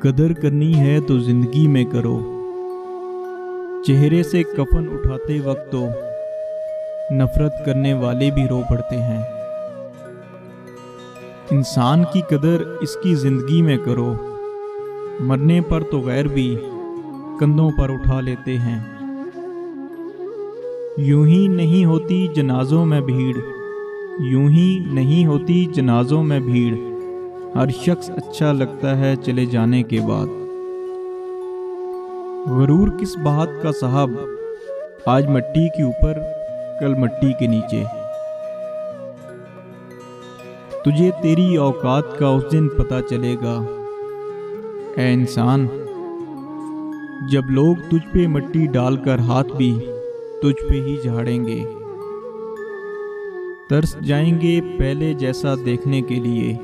कदर करनी है तो जिंदगी में करो। चेहरे से कफन उठाते वक्त तो नफरत करने वाले भी रो पड़ते हैं। इंसान की कदर इसकी जिंदगी में करो, मरने पर तो गैर भी कंधों पर उठा लेते हैं। यूं ही नहीं होती जनाजों में भीड़, यूं ही नहीं होती जनाजों में भीड़। हर शख्स अच्छा लगता है चले जाने के बाद। गरूर किस बात का साहब, आज मट्टी के ऊपर कल मट्टी के नीचे। तुझे तेरी औकात का उस दिन पता चलेगा ऐ इंसान, जब लोग तुझ पे मट्टी डालकर हाथ भी तुझ पे ही झाड़ेंगे। तरस जाएंगे पहले जैसा देखने के लिए।